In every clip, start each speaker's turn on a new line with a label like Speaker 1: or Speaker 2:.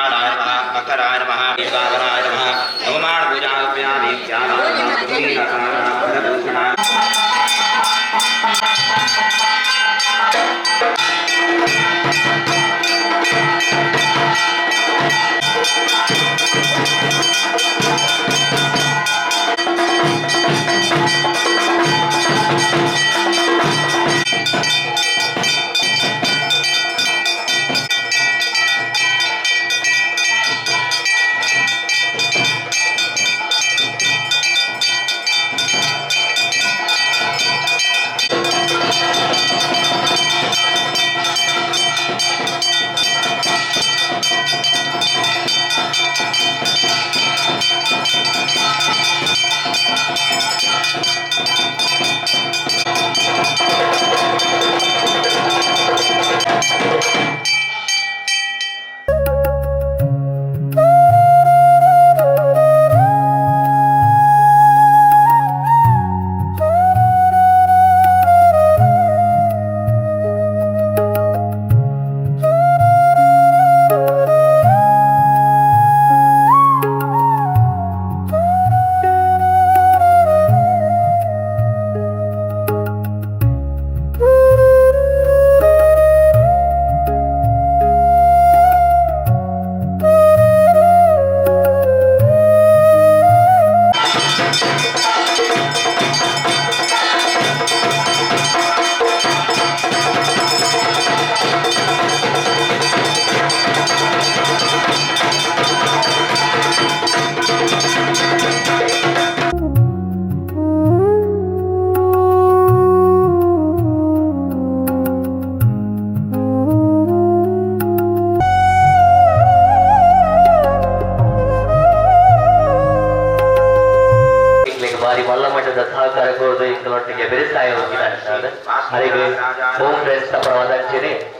Speaker 1: विघ्नविनाशाय नमः मकराय नमः देवावराय नमः अवमान पूजाभ्यामि ज्ञानाय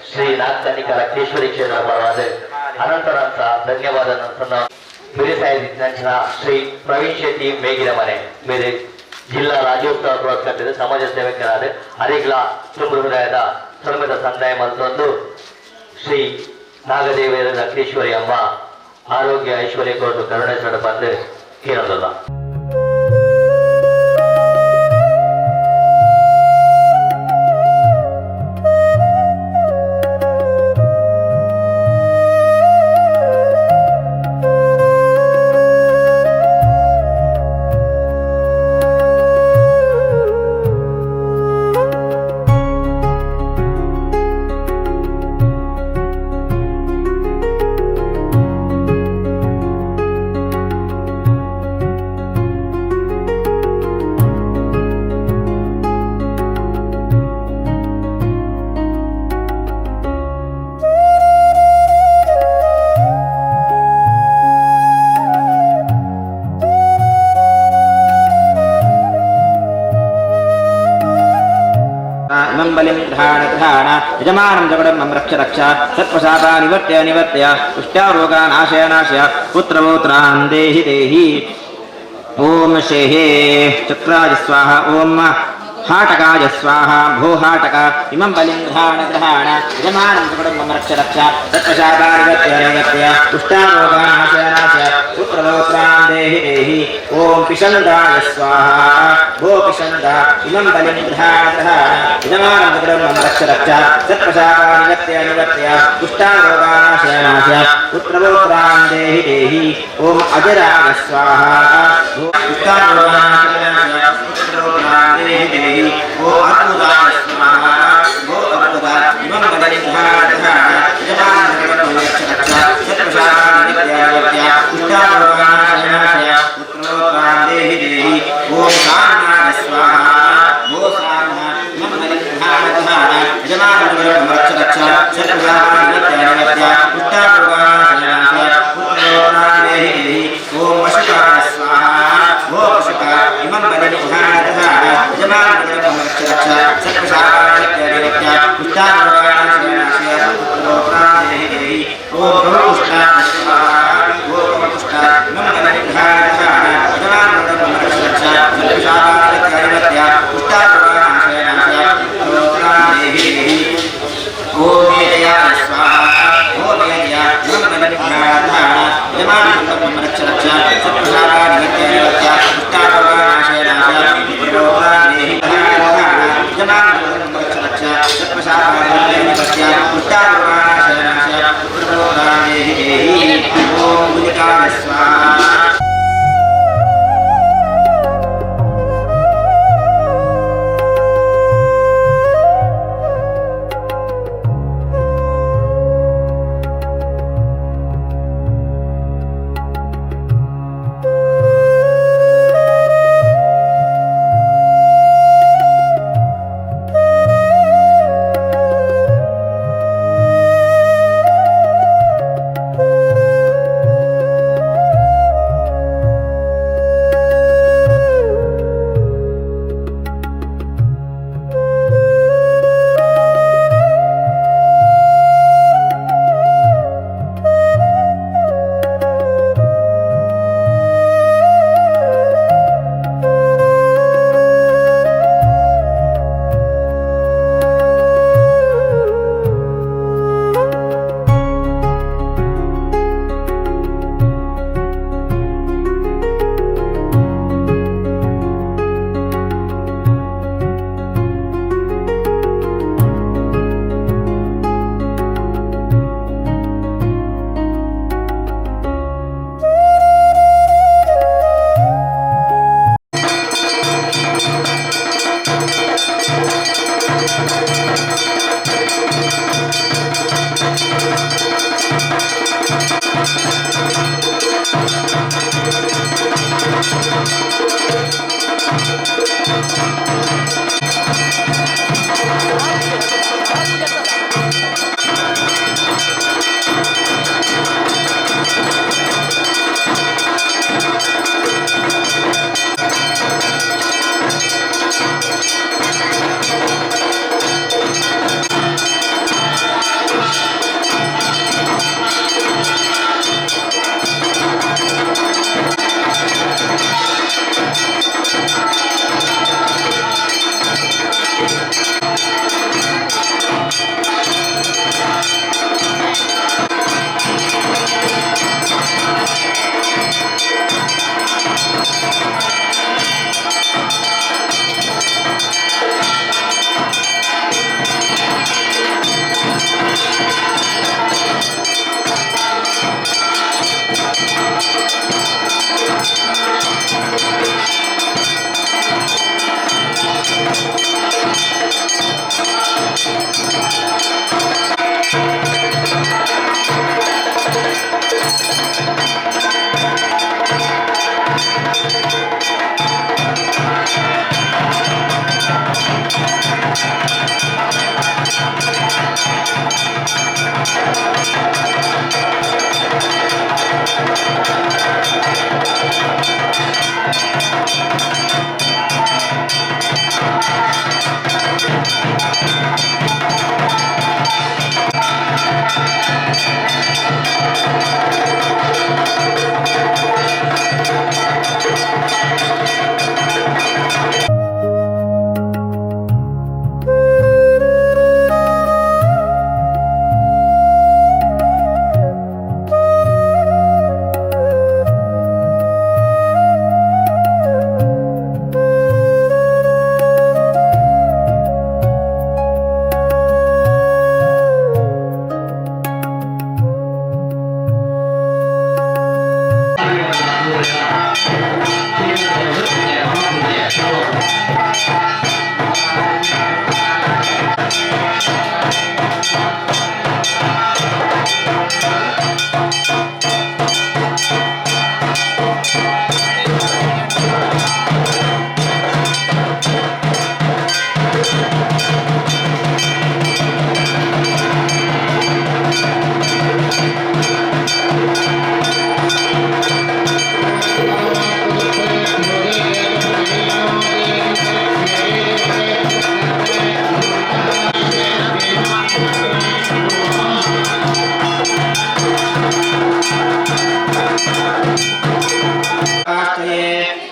Speaker 1: ಶ್ರೀ ನಾಗಕನ್ನಿಕಾ ಲಕ್ಷ್ಮೇಶ್ವರಿ ಕ್ಷೇತ್ರ ಪರವಾದ ಅನಂತರಂತ ಧನ್ಯವಾದ ಶ್ರೀ ಪ್ರವೀಣ್ ಶೆಟ್ಟಿ ಮೇಗಿನ ಮನೆ ಮೇಲೆ ಜಿಲ್ಲಾ ರಾಜ್ಯೋತ್ಸವ ಪುರಸ್ಕೃತ ಸಮಾಜ ಸೇವಕರಾದ ಅರಿಗ್ಲ ತುಂಬ ಹೃದಯದ ಧರ್ಮದ ಸಂದಾಯ ಮತ್ತೊಂದು ಶ್ರೀ ನಾಗದೇವಿಯರ ಲಕ್ಷ್ಮೇಶ್ವರಿ ಅಮ್ಮ ಆರೋಗ್ಯ ಐಶ್ವರ್ಯ ಕೊಟ್ಟು ಕರುಣೇಶ್ವರ ಬಂದು ಕೇಳೋದಲ್ಲ. बलिधान यजमानं जगडं मम रक्ष रक्ष सत्प्रसादा निवर्त्य निवर्त्य पुष्ट्यारोगा नाशय नाशय पुत्रपुत्रान् देहि देहि. ओम शेहे चक्राय स्वाहा ओम हाटकाय स्वाहा भो हाटक इमं बलिं ग्रहाण ग्रहाण यजमानं जगडं मम रक्ष रक्ष सत्प्रसादा निवर्त्य निवर्त्य पुष्ट्यारोगा नाशय नाशय पुत्रपुत्रान् देहि देहि. ओम पिशन्दाय स्वाहा भो पिशन्द इमं बलिं ग्रहाण ग्रहाण यजमानं जगडं मम रक्ष रक्ष सत्प्रसादा निवर्त्य निवर्त्य पुष्ट्यारोगा नाशय नाशय पुत्रपुत्रान् देहि देहि. ओम अजराय स्वाहा भो पुष्ट्यारोगा नाशय नाशय पुत्रपुत्रान् देहि देहि. ओम अद्भुताय स्वाहा भो अद्भुता इमं बलिं ग्रहाण ग्रहाण यजमानं जगडं मम रक्ष रक्ष सत्प्रसादा निवर्त्य निवर्त्य पुष्ट्यारोगा नाशय नाशय पुत्रपुत्रान् देहि देहि. ओम सारनाय स्वाहा भो सारना इमं बलिं ग्रहाण ग्रहाण यजमानं जगडं मम रक्ष रक्ष सत्प्रसादा निवर्त्य निवर्त्य पुष्ट्यारोगा नाशय नाशय पुत्रपुत्रान् देहि देहि. ओम वशुकाय स्वाहा भो वशुका इमं बलिं ग्रहाण ग्रहाण यजमानं जगडं मम रक्ष रक्ष सत्प्रसादा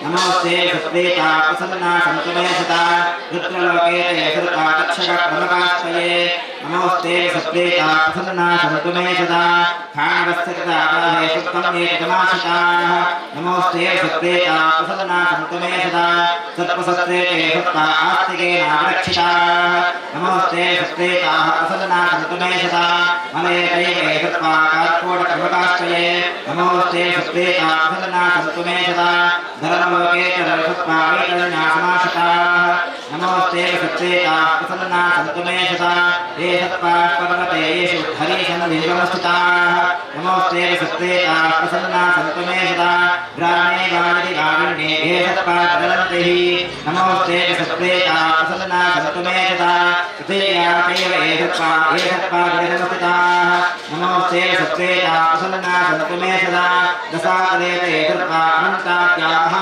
Speaker 1: नमोस्ते सुप्रीता प्रसन्ना संतुमेशता रुद्रलोके ते सुरता तक्षक प्रमकास्तये नमोस्ते सुप्रीता प्रसन्ना संतुमेशता खाणवस्थिता गाहे सुक्तं ये तमाशिताः नमोस्ते सुप्रीता प्रसन्ना संतुमेशता सत्पसत्रे ते सुक्ता आस्तिके नावरक्षिताः नमोस्ते सुप्रीता प्रसन्ना संतुमेशता मले दैवे सुक्ता कात्कोट प्रमकास्तये नमोस्ते सुप्रीता प्रसन्ना संतुमेशता धर्मलोके च दर्शत्पावेतन्यासमाशिताः नमोस्ते सुप्रीता प्रसन्ना संतुमेशता ये सत्पार्वते येषु हरिसन्निधिगमस्थिताः नमोस्ते सुप्रीता प्रसन्ना संतुमेशता ग्रामे गायति गारण्ये ये सत्पादलन्ति नमोस्ते सुप्रीता प्रसन्ना संतुमेशता तृतीया चैव ये सत्पादलन्तिताः नमोस्ते सुप्रीता प्रसन्ना संतुमेशता दशातलेते ये सत्पा अनन्ताद्याः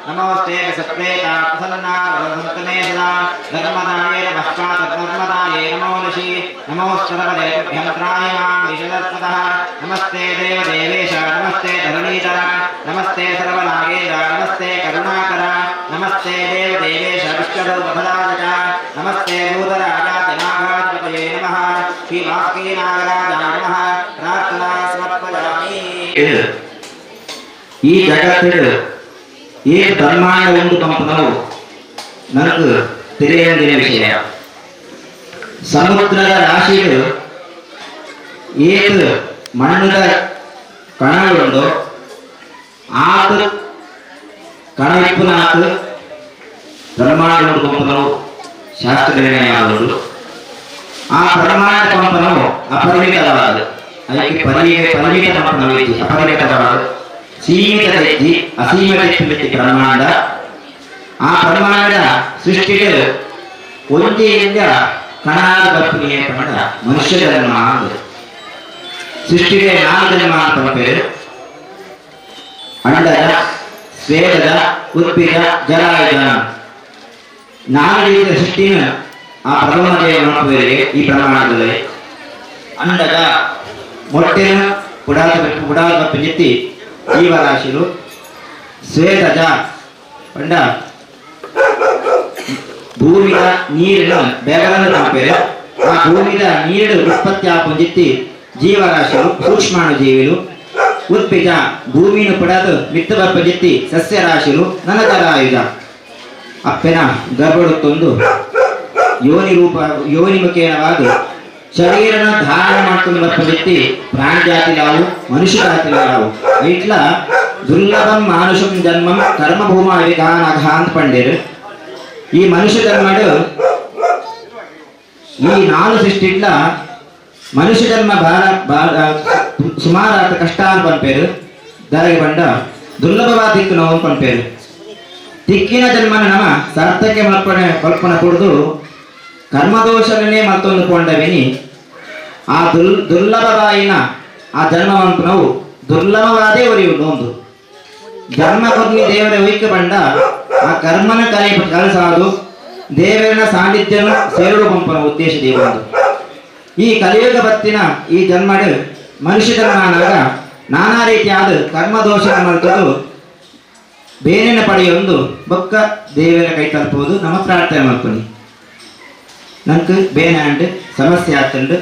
Speaker 1: नमोस्ते सुप्रीता प्रसन्ना संतुमेशता धर्मदाये नमस्काराय नमो ऋषि नमोस्तरवदेभ्यं त्रायमां विशदत्पदः नमस्ते देवदेवेश नमस्ते धरणीधर नमस्ते सर्वनागेन्द्र नमस्ते करुणाकर नमस्ते देवदेवेश विष्णुरूपफलाय नमस्ते भूतराजाधिनागाधिपतये नमः श्रीवासुकीनागराजाय नमः प्रार्थना समर्पयामि ಈ ಜಗತ್ತಿಗೆ ಏನು ಬ್ರಹ್ಮಾಂಡ ಒಂದು ಕಂಪನವು ನನಗೆ ತಿಳಿಯಂದಿನ ವಿಷಯ ಸಮುದ್ರದ ರಾಶಿಗಳು ಏನು ಮಣ್ಣದ ಕಣಗಳುಂಟು ಆತ ಕಣವಿಪ್ಪುನಾಥ ಬ್ರಹ್ಮಾಂಡ ಒಂದು ಕಂಪನವು ಶಾಸ್ತ್ರನಿರ್ಣಯವಾದದ್ದು ಆ ಬ್ರಹ್ಮಾಂಡ ಕಂಪನವು ಅಪರಿಮಿತವಾದ ಅದಕ್ಕೆ ಪರಿಮಿತ ಕಂಪನವಿದೆ ಅಪರಿಮಿತವಾದ ಸೀಮಿತ ಹೆಜ್ಜೆ ಅಸೀಮಿತ ಬ್ರಹ್ಮಾಂಡ ಆ ಬ್ರಹ್ಮಾಂಡದ ಸೃಷ್ಟಿಗೆ ಒಂದೆಯಿಂದ ಕಣಾದ ಕಲ್ಪನೆಯ ಪಂಡ ಮನುಷ್ಯ ಜನ್ಮ ಸೃಷ್ಟಿಗೆ 4 ಜನ್ಮ ಅಂತ ಪೇರು ಅಂಡದ ಸ್ವೇದದ ಉದ್ಭಿದ ಜಲಾಯುಧ 4 ರೀತಿಯ ಸೃಷ್ಟಿನ ಆ ಪ್ರಥಮತೆಯ ನೋಡುವವರಿಗೆ ಈ ಬ್ರಹ್ಮಾಂಡದಲ್ಲಿ ಅಂಡದ ಮೊಟ್ಟೆನ ಪುಡಾದ ಪಂಜೆತ್ತಿ ಜೀವರಾಶಿಗಳು ಸ್ವೇದಜ ಪಂಡ ಭೂಮಿಯ ನೀರಿನ ಬೆವರನ್ನು ತಂಪೇರು ಆ ಭೂಮಿಯ ನೀರು ಉತ್ಪತ್ತಿ ಪೊಂದಿತ್ತಿ ಜೀವರಾಶಿಗಳು ಸೂಕ್ಷ್ಮಾಣು ಜೀವಿಗಳು ಉದ್ಭಿಜ ಭೂಮಿಯನ್ನು ಪಡೆದು ಮಿತ್ತವ ಪಂಜಿತ್ತಿ ಸಸ್ಯರಾಶಿಗಳು ನನಜರಾಯುಧ ಅಪ್ಪೆನ ಗರ್ಭಡುತ್ತೊಂದು ಯೋನಿಮುಖೇನವಾದ శరీరన ధారణ ಮಾಡ್ಕೊಂಡು ಬರುವ ವ್ಯಕ್ತಿ ಪ್ರಾಣಿ ಜಾತಿಲಾವು ಮನುಷ್ಯ ಜಾತಿಲಾವು ಇಟ್ಲ ದುರ್ಲಭಂ ಮಾನುಷಂ ಜನ್ಮಂ ಕರ್ಮ ಭೂಮ ವಿಕಾನಘ ಅಂತ ಪಂಡಿರು ಈ ಮನುಷ್ಯ ಜನ್ಮಡು ಈ ನಾಲು ಸೃಷ್ಟಿಟ್ಲ ಮನುಷ್ಯ ಜನ್ಮ ಸುಮಾರು ಕಷ್ಟ ಅಂತ ಪಂಪೇರು ದಾರಿಗೆ ಬಂಡ ದುರ್ಲಭವಾದ ದಿಕ್ಕು ನಾವು ಪಂಪೇರು ದಿಕ್ಕಿನ ಜನ್ಮನ ನಮ ಸಾರ್ಥಕ್ಯ ಕಲ್ಪನೆ ಕೊಡುದು ಕರ್ಮದೋಷವನ್ನೇ ಮತ್ತೊಂದು ಕೊಂಡವಿನಿ ಆ ದುರ್ಲಭವಾಯಿನ ಆ ಜನ್ಮವಂತು ನಾವು ದುರ್ಲಭವಾದೇ ಒರಿಯುವುದು ಒಂದು ಜನ್ಮ ಕೊರ್ನಿ ದೇವರ ಒಯ್ಕೆ ಬಂಡ ಆ ಕರ್ಮನ ಕಲಸಾದು ದೇವರ ಸಾನ್ನಿಧ್ಯನ ಸೇರಲು ಪಂಪನ ಉದ್ದೇಶ ದೇವರದು ಈ ಕಲಿಯುಗ ಬತ್ತಿನ ಈ ಜನ್ಮಡು ಮನುಷ್ಯ ಜನ್ಮ ಆದಾಗ ನಾನಾ ರೀತಿಯಾದ ಕರ್ಮದೋಷ ಮಲ್ತದ್ದು ಬೇರೆನ ಪಡೆಯೊಂದು ಬೊಕ್ಕ ದೇವರ ಕೈ ತಲುಪುವುದು ನಮ್ಮ ಪ್ರಾರ್ಥನೆ ಮಾಡ್ಕೊಂಡು ನಂಗೆ ಬೇನಾಂಡ್ ಸಮಸ್ಯೆ ಆತಂಡು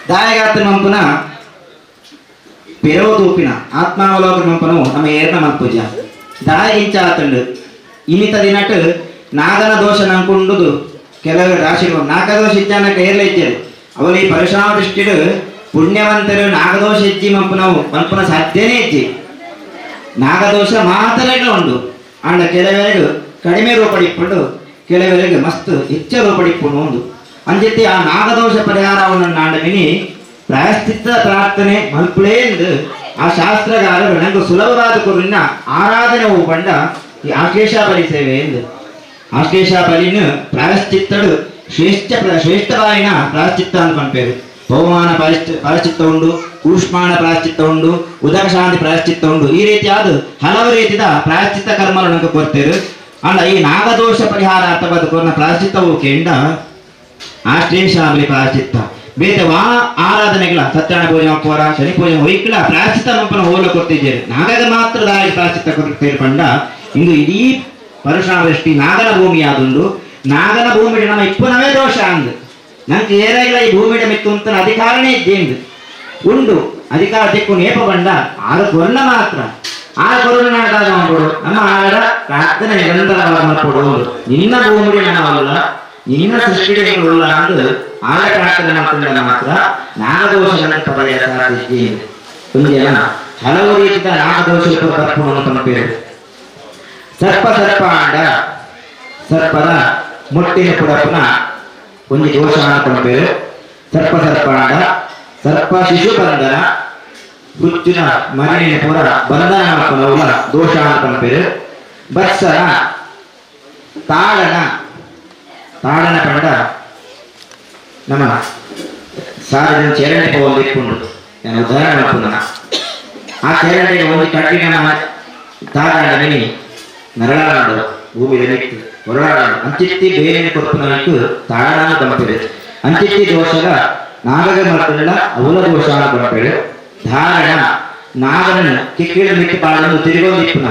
Speaker 1: ದಾಯಗಾತ ಮಂಪುನ ಪಿರವತೂಪಿನ ಆತ್ಮಾವಲೋಕನ ಮಂಪನು ನಮ್ಮ ಏರ್ನ ಮಲ್ಪೂಜ ದಾಯಗಿಂಚ ಆತಂಡು ಇನ್ನಿತ ದಿನಟ್ಟು ನಾಗನ ದೋಷ ನಂಕೊಂಡುದು ಕೆಲವರು ರಾಶಿ ನಾಗದೋಷ ಇಚ್ಚಾನಕ್ಕೆ ಏರ್ಲ ಇದ್ದೇರು ಅವನು ಈ ಪರಶುರಾಮ ದೃಷ್ಟಿಡು ಪುಣ್ಯವಂತರು ನಾಗದೋಷ ಇಜ್ಜಿ ಮಂಪನ ಸಾಧ್ಯನೇ ಇಜ್ಜಿ ನಾಗದೋಷ ಮಾತ್ರಗಳು ಉಂಡು ಅಂಡ ಕೆಲವರಿಗೆ ಕಡಿಮೆ ರೂಪಡಿಕೊಂಡು ಕೆಲವರಿಗೆ ಮಸ್ತ್ ಹೆಚ್ಚ ರೂಪಡಿಕೊಂಡು ಒಂದು ಅಂಜತಿ ಆ ನಾಗದೋಷ ಪರಿಹಾರವನ್ನು ನಾಡವಿನಿ ಪ್ರಾಯಶ್ಚಿತ್ತ ಪ್ರಾರ್ಥನೆ ಮಲ್ಪುಳೇ ಎಂದು ಆ ಶಾಸ್ತ್ರಗಾರರು ನನಗೆ ಸುಲಭವಾದ ಕುರಿನ ಆರಾಧನೆ ಹೋಗಿ ಬಂಡ ಈ ಆಶ್ಲೇಷ ಬಲಿ ಸೇವೆ ಎಂದು ಆಶ್ಲೇಷ ಬಲಿನ ಪ್ರಾಯಶ್ಚಿತ್ತಡು ಶ್ರೇಷ್ಠವಾಯಿನ ಪ್ರಾಯಶ್ಚಿತ್ತ ಅಂತ ಪಂಪೇರು ಪವಮಾನ ಪ್ರಾಯಶ್ಚಿತ್ತ ಉಂಡು ಕೂಷ್ಮಾಣ ಪ್ರಾಯಶ್ಚಿತ್ತ ಉಂಡು ಉದಕ ಶಾಂತಿ ಪ್ರಾಯಶ್ಚಿತ್ತ ಉಂಡು ಈ ರೀತಿಯಾದ ಹಲವು ರೀತಿಯ ಪ್ರಾಯಶ್ಚಿತ್ತ ಕರ್ಮಗಳು ನನಗೆ ಕೊಡ್ತೇರು ಅಂಡ ಈ ನಾಗದೋಷ ಪರಿಹಾರ ಅಥವಾ ಪ್ರಾಯಶ್ಚಿತ್ತವು ಕೆಂಡ ಆಶ್ಲೇಷಾಬಲಿ ಪ್ರಾಯಶ್ಚಿತ್ತ ಬೇತವಾ ಆರಾಧನೆಗಳ ಸತ್ಯನಾರಾಯಣ ಪೂಜೆ ಮಕ್ಕವರ ಶನಿ ಪೂಜೆ ಹೊಯ್ಕಲ ಪ್ರಾಯಶ್ಚಿತ್ತ ಮಂಪನ ಹೋಲ ಕೊಡ್ತಿದ್ದೇವೆ ನಾಗದ ಮಾತ್ರ ದಾರಿ ಪ್ರಾಯಶ್ಚಿತ್ತ ಸೇರ್ಕೊಂಡ ಇಂದು ಇಡೀ ಪರಶುರಾಮ ದೃಷ್ಟಿ ನಾಗನ ಭೂಮಿಯಾದುಂಡು ನಾಗನ ಭೂಮಿಡೆ ನಮ್ಮ ಇಪ್ಪನವೇ ದೋಷ ಅಂದು ನಂಗೆ ಏರಾಗಿಲ್ಲ ಈ ಭೂಮಿಡೆ ಮಿತ್ತು ಅಂತ ಅಧಿಕಾರನೇ ಇದ್ದೇಂದು ಉಂಡು ಅಧಿಕಾರ ತೆಕ್ಕು ನೇಪ ಬಂಡ ಆಗ ಕೊರಣ ಮಾತ್ರ ಆ ಕೊರಣ ನಾಡಾದ ಮಾಡ್ಕೊಡು ನಮ್ಮ ಆಡ ಪ್ರಾರ್ಥನೆ ನಿರಂತರವಾಗಿ ಮಾಡ್ಕೊಡು ನಿನ್ನ ಭೂಮಿಡೆ ನನ್ನವಲ್ಲ ನಿನ್ನ ಸೃಷ್ಟಿಗಳಿಲ್ಲ ಅಂದು ಆಗ ಪ್ರಾರ್ಥನೆ ಮಾಡ್ಕೊಂಡ ಮಾತ್ರ ನಾಗದೋಷಗಳನ್ನು ಪಡೆಯ ಸಾಧ್ಯತೆ ಒಂದು ಜನ ಹಲವು ರೀತಿಯ ನಾಗದೋಷ ಬರ್ಪುಣ ಪಂಪೇರು ಸರ್ಪ ಅಂಡ ಸರ್ಪದ ಮುಟ್ಟಿನ ಪುಡಪನ ಒಂದು ದೋಷ ಪಂಪೇರು ಸರ್ಪ ಅಂಡ ಸರ್ಪ ಶಿಶು ಬಂಧನ ಹುಚ್ಚಿನ ಮರಣಿನ ಪುರ ಬಂಧನ ಮಾಡ್ಕೊಂಡವಳ ದೋಷ ಪಂಪೇರು ಬತ್ಸರ ತಾಳನ ಪಂಡ ನಮ್ಮ ಸಾರಿನ ಚೇರಣೆ ಹೋಗಿಕೊಂಡು ನಾನು ಉದಾಹರಣೆ ಮಾಡ್ಕೊಂಡ ಆ ಚೇರಣೆಗೆ ಒಂದು ಕಟ್ಟಿನ ತಾಳನಿ ನರಳಾಡು ಭೂಮಿಯಲ್ಲಿ ಹೊರಳಾಡು ಅಂಚಿತ್ತಿ ಬೇರೆ ಕೊರಪನಕ್ಕೆ ತಾಳನ ಪಂಪೇರು ಅಂಚಿತ್ತಿ ದೋಷದ ನಾಗಗ ಮಾಡ್ಕೊಂಡ ಅವಲ ದೋಷ ಪಂಪೇರು ಧಾರಣ ನಾಗನ ಕಿಕ್ಕಿಳ ಮಿಟ್ಟು ಪಾಡನ್ನು ತಿರುಗೋದಿಪ್ಪನ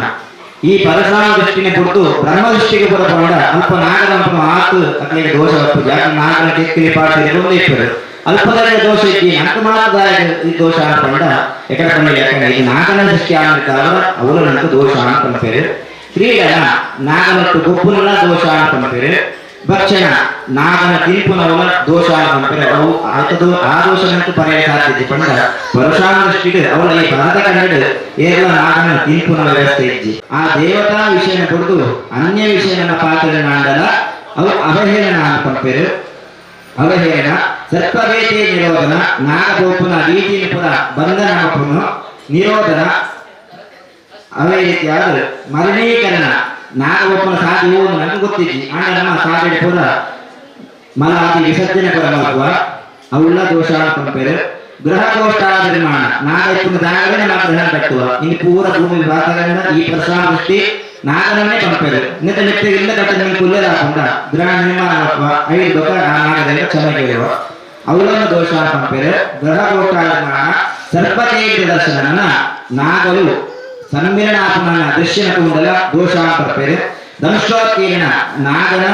Speaker 1: ಈ ಪರಶುರಾಮ ದೃಷ್ಟಿನ ಕುರಿತು ಬ್ರಹ್ಮ ದೃಷ್ಟಿಗೆ ಬರಕೊಂಡ ಅಲ್ಪ ನಾಗದಂಪನ ಆತು ಅಕ್ಲಿಗೆ ದೋಷ ಯಾಕೆ ನಾಗನ ಕಿಕ್ಕಿಳಿ ಪಾಡ ತಿರುಗೋದಿಪ್ಪರು ಅಲ್ಪದಾಯ ದೋಷ ಇದ್ದಿ ಅಂಕ ಮಾತ್ರದಾಯ ಈ ದೋಷ ಅನ್ಕೊಂಡ ಎಕಡೆ ಪಂಡ ಯಾಕಂದ್ರೆ ಇದು ನಾಗನ ದೃಷ್ಟಿ ಆಗಿರ್ತಾವ ಅವಳು ನನಗೆ ದೋಷ ಅನ್ಕೊಂಪೇರು ಕ್ರೀಡನ ನಾಗನಟ್ಟು ಗೊಪ್ಪುನಲ್ಲ ದೋಷ ಅನ್ಕೊಂಪೇರು ಭಕ್ಷಣ ನಾಗನ ತಿರುಪುನವಲ ದೋಷ ಅನ್ಕೊಂಪೇರು ಅವು ಆತದು ಆ ದೋಷನಂತೂ ಪಡೆಯ ಸಾಧ್ಯತೆ ಪಂಡ ಪರಶುರಾಮ ದೃಷ್ಟಿಗೆ ಅವಳ ಈ ಭರತ ಕನ್ನಡ ಏರ್ಲ ನಾಗನ ತಿರುಪುನ ವ್ಯವಸ್ಥೆ ಇದ್ದಿ ಆ ದೇವತಾ ವಿಷಯನ ಕೊಡುದು ಅನ್ಯ ವಿಷಯನ ಪಾತ್ರ ನಾಂಡಲ ಅವು ಅವಹೇಳನ ಅನ್ಕೊಂಪೇರು ಅವಹೇಳನ ಸರ್ಪವೇತೆ ನಿರೋಧನ ನಾಗಗೋಪುನ ರೀತಿಯ ಪುರ ಬಂಧನ ನಿರೋಧನ ಅವೇ ರೀತಿಯಾದ ಮರಣೀಕರಣ ನಾಗಗೋಪುನ ಸಾಧು ನನಗೆ ಗೊತ್ತಿದ್ದಿ ಆಂಡ ನಮ್ಮ ಸಾಧನೆ ಪುರ ಮಲಾದಿ ವಿಸರ್ಜನೆ ಪುರ ಮಾಡುವ ಅವುಳ್ಳ ದೋಷ ಪಂಪೇರು ಗೃಹ ದೋಷ ನಿರ್ಮಾಣ ನಾಗಪ್ಪನ ದಾನಗಳೇ ನಾವು ಗ್ರಹಣ ಕಟ್ಟುವ ಇನ್ನು ಪೂರ ಭೂಮಿ ಭಾಗಗಳಿಂದ ಈ ಪರಶುರಾಮ ದೃಷ್ಟಿ ನಾಗನನ್ನೇ ಪಂಪೇರು ನಿತ್ಯ ನಿತ್ಯದಿಂದ ಕಟ್ಟ ನಿಮಗೆ ಕುಲ್ಲೇರ ಹಾಕೊಂಡ ಗೃಹ ನಿರ್ಮಾಣ ಮಾಡುವ 5 ದೊಡ್ಡ ನಾಗದಲ್ಲಿ ಚೆನ್ನಾಗಿರುವ ಅವಳನ್ನು ದೋಷ ಪಂಪೇರು ಗೃಹ ದೋಷ ನಿರ್ಮಾಣ ಸರ್ಪಕೇಂದ್ರ ದರ್ಶನ ನಾಗಲು ಸಮ್ಮಿಲನಾತ್ಮನ ದೃಶ್ಯನ ಕುಂಡಲ ದೋಷ ಪಂಪೇರು ದಂಶೋತ್ಕೀರ್ಣ ನಾಗನ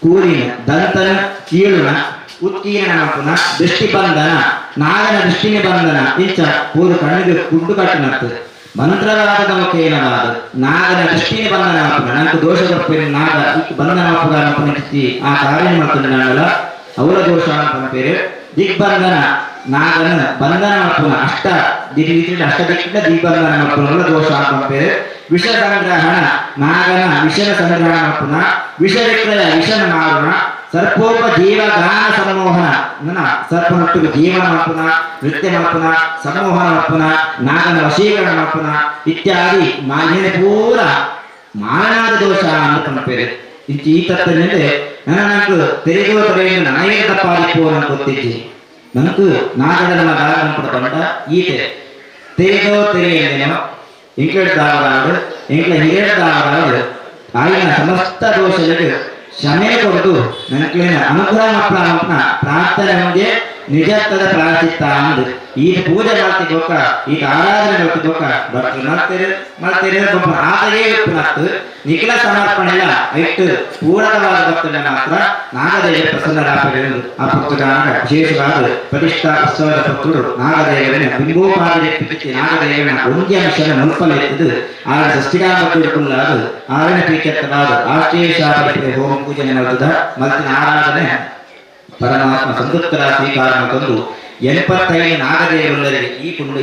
Speaker 1: ಕೂರಿನ ದಂತನ ಕೀಳುನ ಉತ್ಕೀರ್ಣ ಪುನಃ ದೃಷ್ಟಿ ಬಂಧನ ನಾಗನ ದೃಷ್ಟಿನ ಬಂಧನ ಇಂಚ ಪೂರ್ವ ಕಣ್ಣಿಗೆ ಗುಡ್ಡು ಕಟ್ಟಿನತ್ತು ಮಂತ್ರವಾದದ ಮುಖೇನವಾದ ನಾಗನ ದೃಷ್ಟಿಗೆ ಬಂಧನವಾಪುನ ನನಗೆ ದೋಷ ಬರ್ಪೇರು ನಾಗ ಬಂಧನವಾಪುಗಾರಪ್ಪನಿಚ್ಚಿ ಆ ಕಾರ್ಯ ಮಾಡ್ತಾನೆ ನಾನಲ್ಲ ಅವರ ದೋಷ ಅಂತ ಪೇರು ದಿಗ್ಬಂಧನ ನಾಗನ ಬಂಧನವಾಪುನ ಅಷ್ಟ ದಿಕ್ಕಿನ ದಿಗ್ಬಂಧನ ಮಕ್ಕಳ ದೋಷ ಅಂತ ಪೇರು ವಿಷ ಸಂಗ್ರಹಣ ನಾಗನ ವಿಷದ ಸಂಗ್ರಹಣ ಮಕ್ಕಳ ವಿಷ ವಿಕ್ರಯ ವಿಷನ ಮಾರುಣ ಸರ್ಪೋಪ ಜೀವ ಗಾನ ಸಮೋಹನ ಸರ್ಪ ಮಟ್ಟಿಗೆ ಜೀವನ ಮಪ್ಪುನ ನೃತ್ಯ ಮಪ್ಪುನ ಸಮೋಹನ ಮಪ್ಪುನ ನಾಗನ ವಶೀಕರಣ ಮಪ್ಪುನ ಇತ್ಯಾದಿ ಮಾಲಿನ್ಯ ಪೂರ ಮಾರಣಾದ ದೋಷ ಅಂತ ಪಂಪೇರು ಈ ತತ್ವದಿಂದ ನನಗೆ ತೆರೆಯುವ ತೊರೆಯಿಂದ ನನಗೆ ತಪ್ಪಾದಿಪ್ಪು ಅಂತ ಗೊತ್ತಿದ್ದಿ ನನಗೂ ನಾಗದ ನಮ್ಮ ಗಾನ ಪಂಡ ಈತೆ ತೆರೆದೋ ತೆರೆಯೇನೇನೋ ಇಂಕ್ಲೆಡ್ದಾವರಾಡು ಇಂಕ್ಲೆ ಹಿರಿಯಡ್ದಾವರಾಡು ಆಗಿನ ಸಮಸ್ತ ದೋಷಗಳಿಗೆ ಕ್ಷಮೆ ಕೊಟ್ಟು ನನಗೆ ಅನುಗ್ರಹ ಮಕ್ಕಳ ಪ್ರಾರ್ಥನೆ ಮುಂದೆ ನಿಜತ್ವದ ಪ್ರಾರ್ಥಿತ ಅಂದು ಈಗ ಪೂಜೆ ಮಾಡ್ತಿದ್ದೋಕ ಈಗ ಆರಾಧನೆ ಮಾಡ್ತಿದ್ದೋಕ ಡಾಕ್ಟರ್ ಮಾಡ್ತೀರಿ ಆದರೇ ನತ್ತು ನಿಖಿಲ ಸಮರ್ಪಣೆ ಇಲ್ಲ ಇಟ್ಟು ಪೂರಕವಾದ ಭಕ್ತನ ಮಾತ್ರ ನಾಗದೇವ ಪ್ರಸನ್ನರಾಗಲು ಆ ಪುಸ್ತಕ ವಿಶೇಷವಾದ ಪ್ರತಿಷ್ಠಾ ಉತ್ಸವದ ಭಕ್ತರು ನಾಗದೇವನ ಬಿಂಬೋಪಾದ ನಾಗದೇವನ ಒಂದೇ ಅಂಶನ ಮುಲ್ಪಲೆತ್ತದು ಆಗ ಸೃಷ್ಟಿಗಾಮಕ್ಕುಳ್ಳಾದ ಆರಣ ಪ್ರೀತ್ಯರ್ಥವಾದ ಆಶ್ಚರ್ಯ ಹೋಮ ಪೂಜನೆ ನಡೆದ ಮತ್ತಿನ ಆರಾಧನೆ ಪರಮಾತ್ಮ ಸಂತೃಪ್ತರ ಸ್ವೀಕಾರ ತಂದು 85 ನಾಗದೇವರಿಗೆ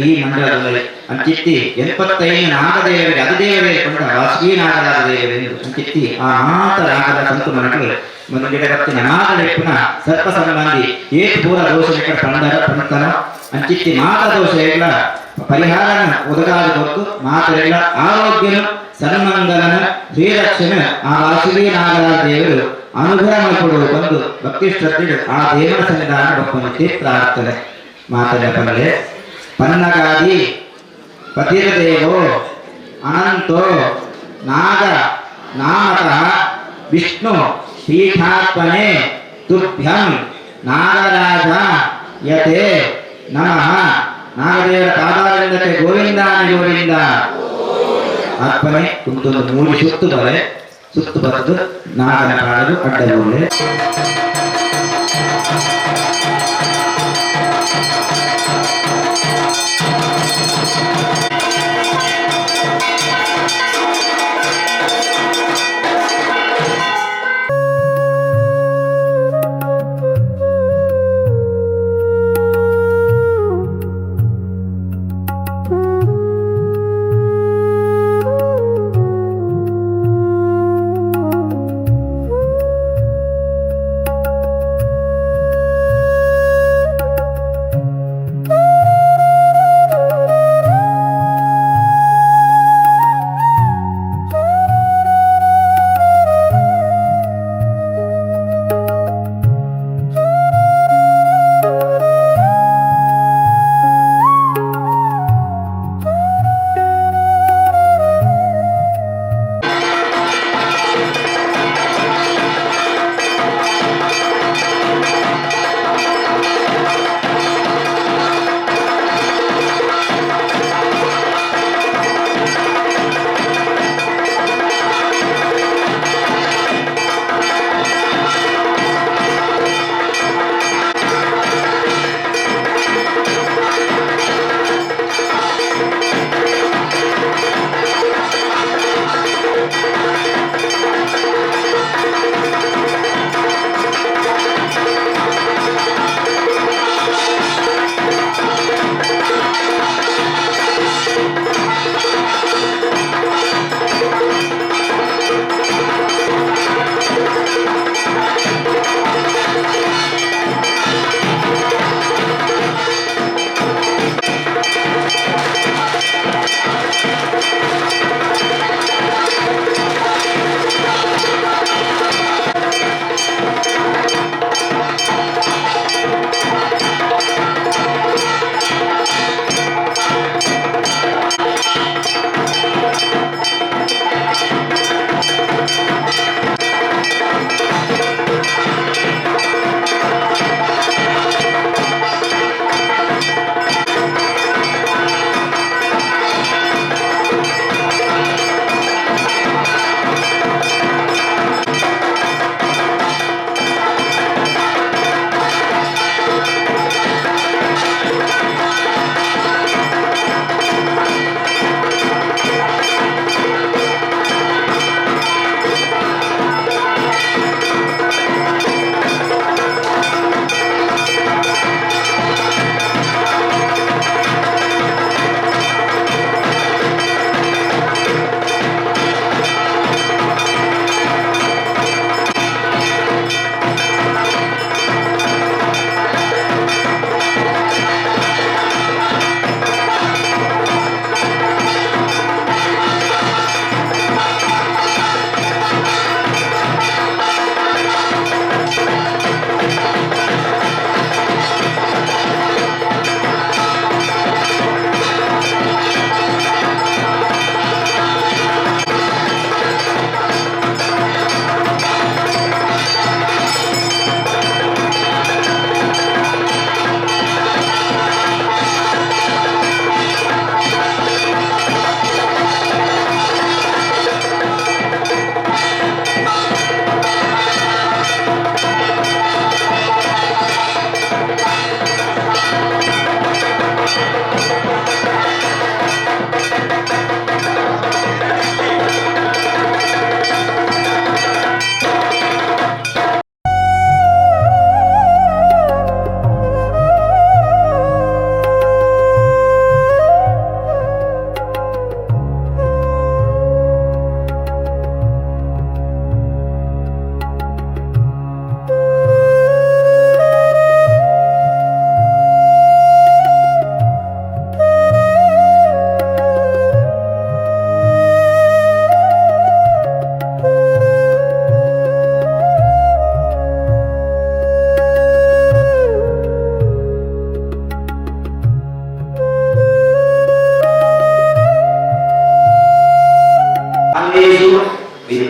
Speaker 1: ಈ ಮಂಡಲದಲ್ಲಿ ಅಂಚಿತ್ತಿ 85 ನಾಗದೇವರಿಗೆ ಅಧಿದೇವರೇ ಕೊಂಡ ವಾಸುಕಿ ನಾಗರಾಜ ದೇವರೆಂದು ಅಂಚಿತ್ತಿ ಆ ಮಾತ ನಾಗದ ಸಂತು ಮನಗಳು ಒಂದು ಗಿಡಗತ್ತಿನ ನಾಗಲೆಪ್ಪುನ ಸರ್ಪ ಸಂಬಂಧಿ ಏತು ಪೂರ ದೋಷ ಪಂಡನ ಅಂಚಿತ್ತಿ ಮಾತ ದೋಷಗಳ ಪರಿಹಾರನ ಒದಗಾದ ಗೊತ್ತು ಮಾತೆಲ್ಲ ಆರೋಗ್ಯನು ಸನ್ಮಂಗಲನ ಶ್ರೀರಕ್ಷಣ ಆ ವಾಸುಕಿ ನಾಗರಾಜ ದೇವರು ಅನುಗ್ರಹ ಕೊಡುವ ಬಂದು ಭಕ್ತಿ ಶ್ರದ್ಧೆ ಆ ದೇವರ ಸನ್ನಿಧಾನ ಒಪ್ಪಂತೆ ಪ್ರಾರ್ಥನೆ ಮಾತನಾಡಬಲ್ಲೆ ಪನ್ನಗಾದಿ ಪತಿರದೇವೋ ಅನಂತೋ ನಾಗ ನಾಮತಃ ವಿಷ್ಣು ಪೀಠಾತ್ಮನೆ ತುಭ್ಯಂ ನಾಗರಾಜ ಯತೆ ನಮಃ ನಾಗದೇವರ ಪಾದಾರವಿಂದಕ್ಕೆ ಗೋವಿಂದ ಗೋವಿಂದ ಆತ್ಮನೆ ಕುಂತೊಂದು 3 ಸುತ್ತು ಬರೆದು ನಾಗನ ಕಾಡಲು ಅಡ್ಡಗೋಲೆ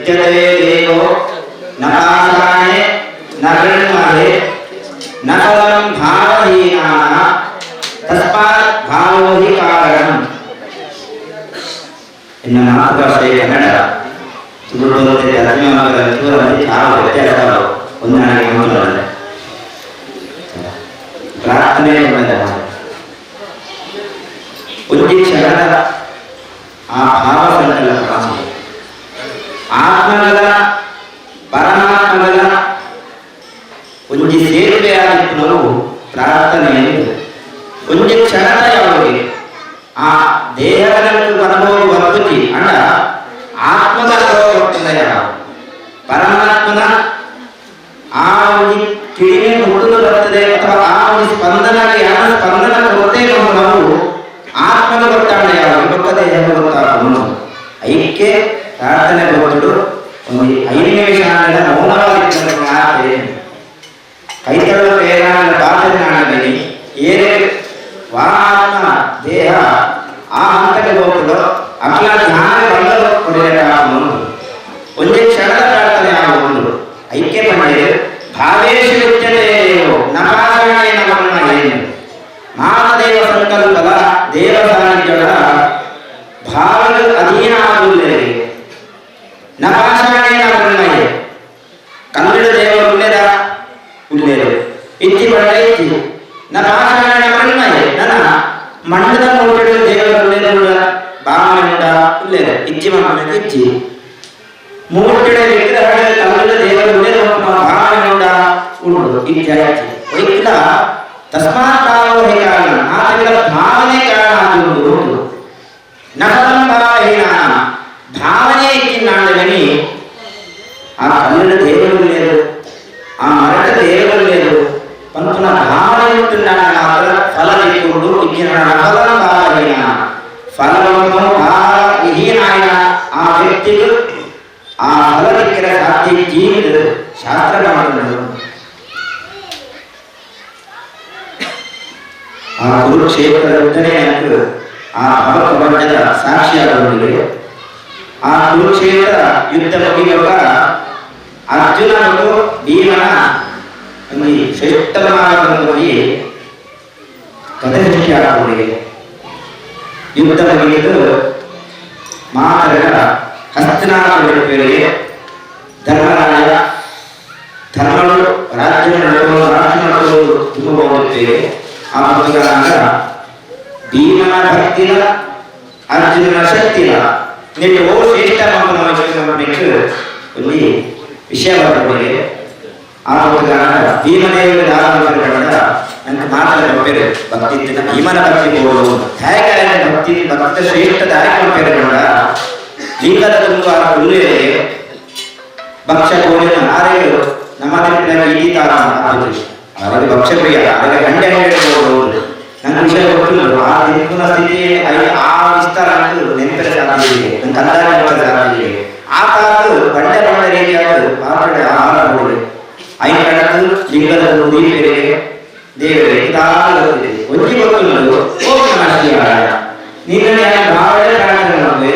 Speaker 1: युच्यते देवो न पाषाणे न मृण्महे न फलं भावहीनाः तस्मात् भावो हि कारणम्. ಇನ್ನು ಮಾತೃಭಾಷೆ ಕನ್ನಡ ತುಳು ತರ್ಜುಮಾದಲ್ಲಿ ಯಾವ ವ್ಯತ್ಯಾಸ ಹೊಂದಾಣಿಕೆ ಹೊಂದಿಲ್ಲ. ಪ್ರಾರ್ಥನೆ ಒಂದೇ ಕ್ಷಣದ ಆ ಭಾವ ಸಂಕಲ್ಪ ಆತ್ಮಗಳ ಪರಮಾತ್ಮಗಳ ಒಂದು ಸೇರ್ಪೆಯಾಗಿತ್ತು ನಾವು ಪ್ರಾರ್ಥನೆಯಲ್ಲಿ ಒಂದು ಕ್ಷಣದ ಯಾವಾಗ ಆ ದೇಹಗಳನ್ನು ಅನುಭವ ಬರ್ತದೆ ಅಂಡ ಆತ್ಮದ ಅನುಭವ ಬರ್ತದೆ. ಪರಮಾತ್ಮನ ಆ ಒಂದು ತಿಳಿಮೆ ಹುಟ್ಟು ಬರ್ತದೆ ಅಥವಾ ಆ ಒಂದು ಸ್ಪಂದನಕ್ಕೆ ಯಾವ ಸ್ಪಂದನ ಬರುತ್ತೆ ನಾವು ಆತ್ಮದ ಗೊತ್ತಾಗಲ್ಲ ಯಾವ ಗೊತ್ತದೆ ಹೇಗೆ ಗೊತ್ತಾಗ ಐಕ್ಯ ಪ್ರಾರ್ಥನೆ ಗೊತ್ತು ಒಂದು 5 ನಿಮಿಷ ಮೌನವಾಗಿ ಕೈತಳ ಪ್ರೇರಣೆ ಪ್ರಾರ್ಥನೆ ಏನೇ ವಾತ್ಮ ದೇಹ ಆ ಹಂತಕ್ಕೆ ಹೋಗಲು ಅಖಿಲ ಜ್ಞಾನ ಬಂದು ಕೊಡಬೇಕಾಗುವುದು ಒಂದೇ ಕ್ಷಣದ ಪ್ರಾರ್ಥನೆ ಆಗುವುದು ಐಕ್ಯ ಮಾಡಿ ಭಾವೇಶ ಉಚ್ಯತೆಯೋ ನಪಾಸಣೆ ನಮನ ಮಾನದೇವ ಸಂಕಲ್ಪದ ದೇವ ಸಾನ್ನಿಧ್ಯದ ಭಾವಗಳು ಅಧೀನ ಆಗುವುದಿಲ್ಲ. ನಪಾಸಣೆ ನಮನ ಕನ್ನಡ ದೇವರು ಉಳ್ಳೇದ ಉಳ್ಳೇದು ಇಚ್ಚಿ ಬಡ ಇಚ್ಚಿ ನಪಾಸಣೆ ನಮನ ನನ್ನ ಮಂಡದ ಮೂಟೆ ದೇವರ ಭಾವನೆಂಡ ಉಳ್ಳೇದ ಇಚ್ಚಿ ಮನ ಇಚ್ಚಿ ಮೂಟೆಡೆ ವಿಗ್ರಹ ಕನ್ನಡ ದೇವರ ಭಾವನೆಂಡ ಉಳ್ಳು ಇತ್ಯಾದಿ ವೈಕ್ಲ ತಸ್ಮಾತ್ ಭಾವೋ ಹಿ ಕಾರಣ ಆತಗಳ ಭಾವನೆ ಕಾರಣ ಆಗುವುದು ನಫಲಂ ಭಾವಹೀನ ಭಾವನೆ ಇಕ್ಕಿನಾಡಗನಿ ಆ ಕನ್ನಡ ದೇವರು లేదు ಆ ಮರಟ ದೇವರು లేదు ಪಂಪನ ಭಾವನೆ ఉంటున్నాడు ಮಾತ್ರ ಫಲ ಇಟ್ಟುಕೊಂಡು ಇಕ್ಕಿನ ನಫಲಂ ಭಾವಹೀನ ಫಲವನ್ನು ಭಾವಹೀನಾಯ ಆ ವ್ಯಕ್ತಿಗೆ ಆ ಫಲಕ್ಕಿರ ಸಾಧ್ಯ ಜೀವಿತ ಶಾಸ್ತ್ರ ಮಾಡುವುದು. ಆ ಕುರುಕ್ಷೇತ್ರ ಯುದ್ಧನೇ ಆ ಭವಪ್ರಪಂಚದ ಸಾಕ್ಷಿಯಾಗುವುದಿಲ್ಲ. ಆ ಕುರುಕ್ಷೇತ್ರ ಯುದ್ಧ ಮುಗಿಯುವಾಗ ಅರ್ಜುನ ಮತ್ತು ಭೀಮನ ಒಂದು ಶ್ರೇಷ್ಠವಾಗಿ ಕಥೆ ಸೃಷ್ಟಿಯಾಗುವುದಿಲ್ಲ. ಯುದ್ಧ ಮುಗಿದು ಮಾತಗಳ ಹಸ್ತನಾಮಗಳಿಗೆ ಧರ್ಮರಾಜ ಧರ್ಮಗಳು ರಾಜ್ಯ ನಡೆಸುವುದು ತುಂಬ ಹೋಗುತ್ತೇವೆ. ಆ ಮಕ್ಕಳಾಗ ಭೀಮನ ಭಕ್ತಿನ ಅರ್ಜುನನ ಶಕ್ತಿನ ನಿಮಗೆ ಓ ಶ್ರೇಷ್ಠ ಮಕ್ಕಳು ಇಲ್ಲಿ ವಿಷಯ ಬರ್ತದೆ. ಆ ಮಕ್ಕಳಾಗ ಭೀಮದೇವ ದಾನಗಳಿಂದ ನನಗೆ ಮಾತಾಡಬೇರೆ ಭಕ್ತಿ ಭೀಮನ ಭಕ್ತಿ ಹೋಗುವುದು ಹೇಗೆ ಭಕ್ತಿ ಭಕ್ತ ಶ್ರೇಷ್ಠ ದಾಯಕ ಲಿಂಗದ ತುಂಬ ಉಳ್ಳೇ ಭಕ್ಷ್ಯ ಗೋಳಿನ ಆರೆಗಳು ನಮ್ಮ ಈ ತರ ಅವರಿಗೆ ಭಕ್ಷ್ಯ ಪ್ರಿಯ ಅವರಿಗೆ ಗಂಟೆ ಹೇಳ್ಬೋದು. ನನ್ನ ವಿಷಯ ಗೊತ್ತಿಲ್ಲ ಆ ದಿನ ಸ್ಥಿತಿ ಆ ವಿಸ್ತಾರ ನೆನಪಿನ ಸಾಧ್ಯ ಇದೆ ನನ್ನ ಕಂದಾಯ ಸಾಧ್ಯ ಇದೆ. ಆ ಕಾಲದ್ದು ಗಂಟೆ ಬಂದ ರೀತಿಯಾದ ಮಾತಾಡಿ ಆಹಾರ ನೋಡಿ ಐದು ಕಡದು ಲಿಂಗದ ದೀಪೆರೆ ದೇವರೇ ಗೊತ್ತಿದೆ ಒಂಜಿ ಗೊತ್ತಿಲ್ಲ ಓಂ ನಮಃ ಶಿವಾಯ ನಿನ್ನ ಭಾವನೆ ಪ್ರಾರ್ಥನೆ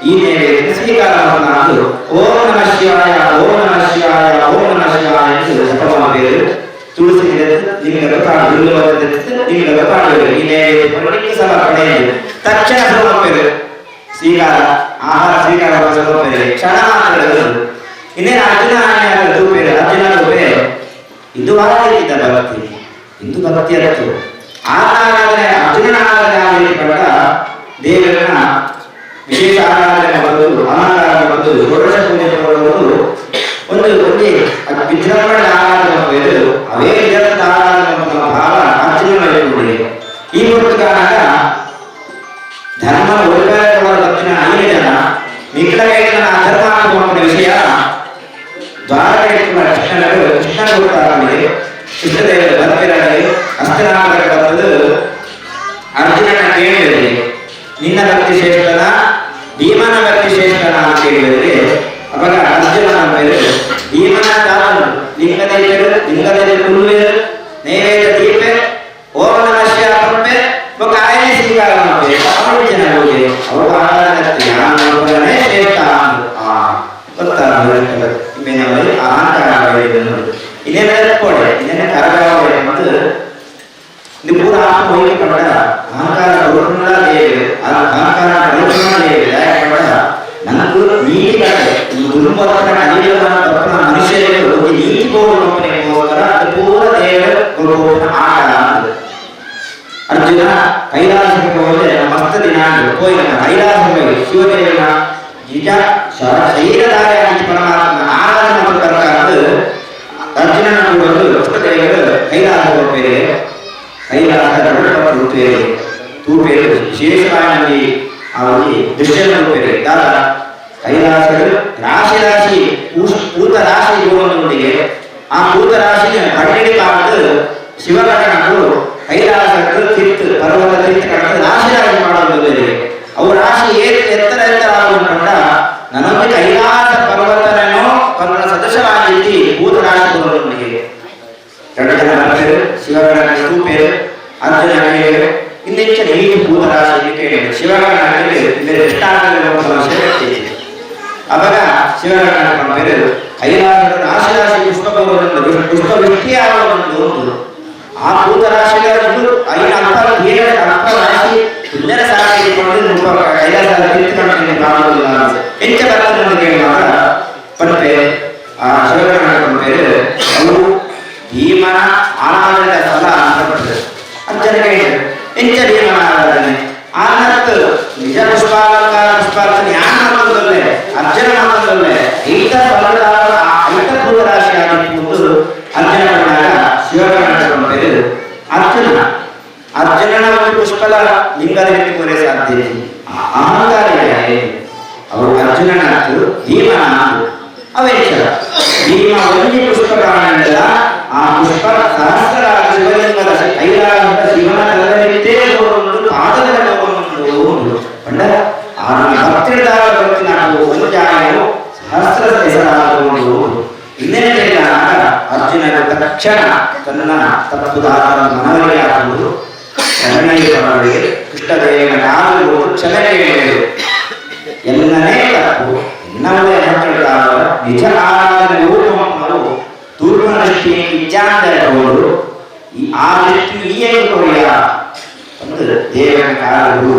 Speaker 1: ಈ ದೇವರಿಗೆ ಸ್ವೀಕಾರ ಮಾಡಲು ಓಂ ನಮಃ ಶಿವಾಯ ಓಂ ನಮಃ ಶಿವಾಯ ಓಂ ನಮಃ ಶಿವಾಯ ಎಂದು ಜಪ ಮಾಡಬೇಕು. ತುಳಸಿ ಲಿಂಗದ ಪ್ರಾಣಿ ಲಿಂಗದ ಪ್ರಾಣಿಗಳು ಈ ದೇವರಿಗೆ ಸಮರ್ಪಣೆ ತಕ್ಷಣ ಸಮರ್ಪಣೆ ಸ್ವೀಕಾರ ಆಹಾರ ಸ್ವೀಕಾರ ಸಮರ್ಪಣೆ ಕ್ಷಣ ಮಾತ್ರಗಳು ಇನ್ನೇನು ಅರ್ಜುನ ರೂಪೇರು ಅರ್ಜುನ ರೂಪೇ ಇದು ಆರಾಧಿಸಿದ ಭಕ್ತಿ ಇಂದು ಭಕ್ತಿ ಅರ್ಥ ಆರಾಧನೆ ಅರ್ಜುನನ ಆರಾಧನೆ ಪಟ್ಟ ದೇವರನ್ನ ವಿಶೇಷ ಆರಾಧನೆ ಮಾಡುವುದು ಅಲಂಕಾರ ಮಾಡುವುದು ಷೋಡಶ ಪೂಜೆ ಮಾಡುವುದು ಒಂದು ಒಂದೇ ವಿಜೃಂಭಣೆ ಆರಾಧನೆ ಮಾಡುವುದು ಅವೇ ನಿರಂತರ ಆರಾಧನೆ ಮಾಡುವ ಭಾವ ಅರ್ಜುನನಲ್ಲಿ ಈ ಪ್ರಕಾರ ಧರ್ಮ ಒಳ್ಳೆಯ ದಕ್ಷಿಣ 5 ಜನ ನಿಖಿಲನ ಅಧರ್ಮ ಮಾಡುವ ವಿಷಯ ದ್ವಾರಕ ಕೃಷ್ಣ ಗೊತ್ತಾಗಲಿ ಕೃಷ್ಣದೇವರ ಬರ್ತಿರಲಿ ಅಷ್ಟನಾಮಕ ಬರ್ತದು ಅರ್ಜುನನ ಕೇಳಿದರೆ ನಿನ್ನ ಭಕ್ತಿ ಶ್ರೇಷ್ಠನ ಭೀಮನ ಭಕ್ತಿ ಶ್ರೇಷ್ಠನ ಅಂತ ಕೇಳಿದರೆ ಅವಾಗ ಅರ್ಜುನನ ಮೇಲೆ ಭೀಮನ ಲಿಂಗದ ಕುರುವೆ ನೈವೇದ್ಯ ದೀಪೆ ಓಂ ನಮಃ ಶಿವಾಯ ఒక ఆయన శ్రీకారం ಅವರು ಆರಾಧನೆ ಶ್ರೇಷ್ಠ ಗೊತ್ತಾಗ என்னவரை அகங்காரம் இதே போல இதே கரகாவை வந்து இந்த பூரா மொழிக்கப்பட அகங்கார பொருட்களா தேவை அகங்கார பொருட்களா தேவை நமக்கு நீதி குடும்பத்தை அதிகமான மனுஷருக்கு நீதி போடுற அது பூர தேவை ஆகலாம் ಅರ್ಜುನ ಕೈಲಾಸಕ್ಕೆ ಹೋದರೆ ಮಸ್ತ ದಿನ ಹೋಗಿ ಕೈಲಾಸಕ್ಕೆ ಶಿವದೇವನ ನಿಜ ಶರೀರಧಾರಿಯಾಗಿ ಪರಮಾತ್ಮ ಆರಾಧನೆ ಮಾಡಬೇಕಾದ ಅರ್ಜುನನ ದೇವರು ಕೈಲಾಸ ಹೋಗ್ಬೇರೆ ಕೈಲಾಸ ರೂಪೇರೆ ತೂಪೇರೆ ವಿಶೇಷವಾಗಿ ಅವರಿಗೆ ದೃಶ್ಯ ರೂಪೇರೆ ದಾದ ಕೈಲಾಸಗಳು ರಾಶಿ ರಾಶಿ ಪೂತ ರಾಶಿ ಜೋಡನೊಂದಿಗೆ ಆ ಪೂತ ರಾಶಿಯ ಕಣ್ಣಿಗೆ ಕಾದು ಶಿವಗಣಗಳು ಕೈಲಾಸಗಳು ಕಿತ್ತು ಪರ್ವತ ಕಿತ್ತು ಕಟ್ಟಲು ರಾಶಿಯಾಗಿ ಮಾಡುವುದಿಲ್ಲ ಅವು ರಾಶಿ ಎತ್ತರ ಆಗುವುದರಿಂದ ನನಗೆ ಕೈಲಾಸ ಪರ್ವತನನ್ನು ಪರ್ವತ ಸದಸ್ಯರಾಗಿ ಭೂತ ರಾಶಿ ಬರುವವನಿಗೆ ಎರಡು ಜನ ಭಕ್ತರು ಶಿವಗಣ ರೂಪೇರು ಅರ್ಜುನ ಇನ್ನೆಚ್ಚ ನೀರು ಭೂತ ರಾಶಿ ಕೇಳಿದರು ಶಿವಗಣ ಎಷ್ಟಾಗಲಿ ಅವಾಗ ಶಿವಗಣ ಬೇರೆ ಕೈಲಾಸದ ರಾಶಿ ರಾಶಿ ಪುಷ್ಪ ಬರುವುದರಿಂದ ಪುಷ್ಪ ವ್ಯಕ್ತಿಯಾಗುವುದು ಆ ಭೂತ ರಾಶಿಗಳು ಐದು ಅಲ್ಪ ರಾಶಿ ಸುಂದರ ಸಾಗಿಕೊಂಡು ಕೈಲಾಸ ಕಾಣುವುದಿಲ್ಲ ಹೆಚ್ಚ ಬರ್ತದೆ ಕೇಳುವಾಗ ಪಟ್ಟೆ ಆ ಶಿವಗಣ ಬೇರೆ ಅವು ಭೀಮನ ಆರಾಧನೆಯ ಫಲ ಅಂತ ಬರ್ತದೆ ಅರ್ಜುನ ಹೇಳಿದರು ಹೆಚ್ಚ ಭೀಮನ ಆರಾಧನೆ ಆನಂತರ ನಿಜ ಪುಷ್ಪಾಲಂಕಾರ ಯಾರು ಮಾತಲ್ಲೇ ಅರ್ಜುನ ಮಾತಲ್ಲೇ ಈತ ಫಲದ ಐತ ಭೂತ ರಾಶಿ ಆಗಿತ್ತು ಅರ್ಜುನ ಶಿವಗಣ ಅರ್ಜುನನ ಒಂದು ಪುಷ್ಪಲ ಲಿಂಗದಲ್ಲಿ ಕೋರೆ ಸಾಧ್ಯ ಅಹಂಕಾರಿಯಾಗಿ ಅವರು ಅರ್ಜುನನ ಭೀಮನ ಅವೇಕ್ಷ ಭೀಮ ಒಂದು ಪುಷ್ಪ ಕಾರಣದಿಂದ ಆ ಪುಷ್ಪ ಸಹಸ್ರ ಶಿವಲಿಂಗದ ಕೈಲಾಸದ ಶಿವನ ಕಲ್ಲರಿದ್ದೇ ಒಂದು ಪಾದದ ಒಂದು ಪಂಡ ಆ ಭಕ್ತಿದಾರ ಭಕ್ತಿ ನಾವು ಒಂದು ಜಾಗವು ಸಹಸ್ರ ಹೆಸರಾಗುವುದು ಇನ್ನೇನು ಅರ್ಜುನನ ತಕ್ಷಣ ತನ್ನ ತಪ್ಪುದಾರ ಮನವರಿಯಾಗುವುದು ಶರಣಯ್ಯನವರಿಗೆ ಕೃಷ್ಣದೇವನ ಕಾಲು ಕ್ಷಮೆ ಎಲ್ಲನೇ ತಪ್ಪು ಎನ್ನವೇ ಹೇಳ್ತಾರ ನಿಜ ಆರಾಧನೆ ರೂಪವನ್ನು ದೂರದೃಷ್ಟಿ ವಿಜ್ಞಾನದವರು ಆ ದೃಷ್ಟಿ ಈಯೇ ಕೊರಿಯ ಒಂದು ದೇವನ ಕಾಲು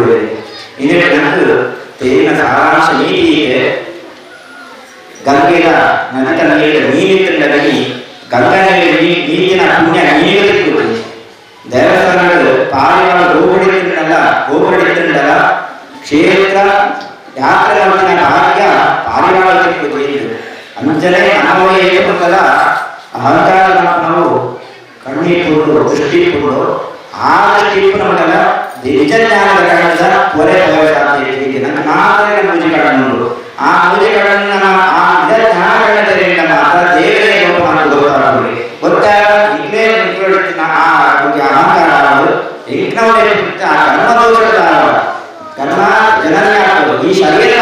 Speaker 1: ಇದಕ್ಕೆ ತೇನ ಸಾರಾಂಶ ನೀತಿಗೆ ಗಂಗೆಯ ನದಿಯ ನೀರಿನಲ್ಲಿ ಗಂಗಾ ನೀರಿನ ಪುಣ್ಯ ನೀರು ದೇವಸ್ಥಾನಗಳು ಪಾರಿವಾಳ ಗೋಪುರಡಿದ್ದಲ್ಲ ಕ್ಷೇತ್ರ ಯಾತ್ರೆ ಭಾಗ್ಯ ಪಾರಿವಾಳಕ್ಕೆ ಅಂಜನೆ ನಮ್ಮವೇ ಏಕಲ್ಲ ಅಹಂಕಾರ ನಾವು ಕಣ್ಣಿಟ್ಟು ದೃಷ್ಟಿಟ್ಟು ಆ ದೃಷ್ಟಿಟ್ಟು ನಮಗೆಲ್ಲ ನಿಜ ಜ್ಞಾನದ ಕಾರಣದ ಹೊರೆ ಸಾಧ್ಯ ನನ್ನ ಮಾತ್ರ ಪೂಜೆಗಳನ್ನು ಆ ಪೂಜೆಗಳನ್ನ ಆ ನಿಜ ಜ್ಞಾನಗಳಿಂದ ಮಾತ್ರ ದೇವರೇ ಗೊತ್ತಾಗ ಇಲ್ಲೇ ಅಹಂಕಾರ ಕರ್ಮ ಜನನೇ ಆಗ್ತದೆ ಈ ಶರೀರ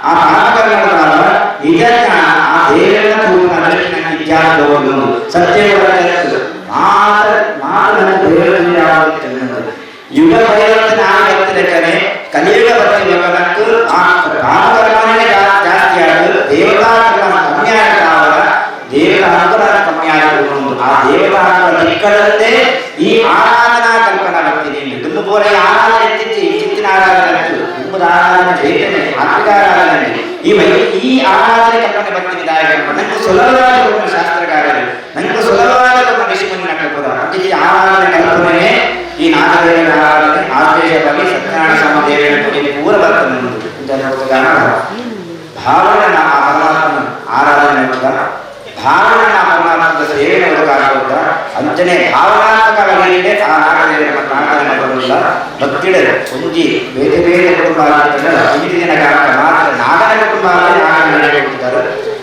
Speaker 1: ಆ ಪಾಪಕರ್ಮಗಳ ನಿಜ ಜ್ಞಾನ ಆ ದೇವರ ಸತ್ಯ ಯುಗ ಪರಿವರ್ತನೆ ಆಗತ್ತಿರಕನೆ ಕಲಿಯುಗ ಬರ್ತಿರಬೇಕು ಆ ಪಾಪಕರ್ಮನೇ ಜಾಸ್ತಿ ಆಗೋದು ದೇವತಾ ಕರ್ಮ ಕಮ್ಮಿ ಆಗಲ್ಲ ದೇವರ ಅನುಗ್ರಹ ಕಮ್ಮಿ ಆಗುವುದು ಆ ದೇವರ ದಿಕ್ಕಳಲ್ಲೇ ಈ ಆರಾಧನಾ ಕಲ್ಪನಾ ಬರ್ತಿದೆ ತುಂಬ ಬೋರೆ ಆರಾಧನೆ ಚಿತ್ತಿನ ಆರಾಧನೆ ತುಂಬದ ಆರಾಧನೆ ಬೇಕನೆ ಆತ್ಮಿಕ ಆರಾಧನೆ ಈ ಆರಾಧನೆ ಕಲ್ಪನೆ ಬರ್ತಿದ್ದಾರೆ ನನಗೆ ಸುಲಭವಾದ ಶಾಸ್ತ್ರಕಾರರು ನನಗೆ ಸುಲಭವಾದ ಋಷಿಮುನಿ ನಕಲ್ಪದ ಈ ಆರಾಧನೆ ಕಲ್ಪನೆ ಈ ನಾಗದೇವರ ಆರಾಧನೆ ಆದೇಶವಾಗಿ ಸತ್ಯನಾರಾಯಣ ಸ್ವಾಮಿ ದೇವರ ಪೂರ ಬರ್ತದೆ ಭಾವನೆ ಪರಮಾತ್ಮನ ಆರಾಧನೆ ಭಾವನೆ ಪರಮಾತ್ಮದ ಸೇವೆ ಕಾಣುವುದ ಅಂಚನೆ ಭಾವನಾತ್ಮಕವಾಗಿ ಆ ನಾಗದೇವರ ಪ್ರಾರ್ಥನೆ ಬರುವುದಿಲ್ಲ ಭಕ್ತಿಡರು ಒಂಜಿ ಬೇರೆ ಬೇರೆ ಕುಟುಂಬ ಐದು ದಿನ ಮಾತ್ರ ನಾಗನ ಕುಟುಂಬ ಕೊಟ್ಟಿದ್ದಾರೆ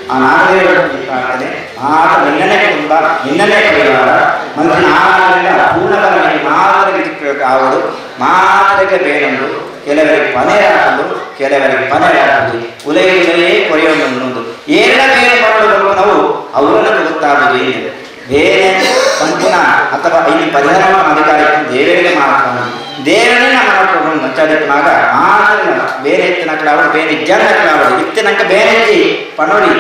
Speaker 1: ಆ ನಾಗದೇವರ ಪ್ರಾರ್ಥನೆ ಮಾತ್ರ ನಿನ್ನನೇ ಕುಟುಂಬ ನಿನ್ನನೇ ಪರಿವಾರ ಮತ್ತು ನಾಗರಿಂದ ಪೂರ್ಣವಾಗಿ ಮಾತ್ರ ಆವುದು ಮಾತ್ರಕ್ಕೆ ಬೇರೆಂದು ಕೆಲವರಿಗೆ ಪನೆಯಾಗುವುದು ಕೆಲವರಿಗೆ ಪನೆಯಾಗುವುದು ಉಲೆಯೇ ಕೊರೆಯುವುದು ಏನ ಬೇರೆ ಮಾಡುವ ನಾವು ಅವರನ್ನು ಗೊತ್ತಾಗುವುದು ಬೇರೆ ಸಂಪೂರ್ಣ ಅಥವಾ ಇಲ್ಲಿ ಪರಿಹಾರ ಅಧಿಕಾರಿ ದೇವರಿಗೆ ಮಾತ್ರ ದೇವರೇ ನಮ್ಮ ಮಚ್ಚಡಿನಾಗ ಮಾತ್ರ ಬೇರೆ ಎತ್ತಿನ ಕ್ಲಾವಡು ಬೇರೆ ಜನ ಕ್ಲಾವಡು ಇತ್ತಿನಂಕ ಬೇರೆ ಪಣೋಡಿ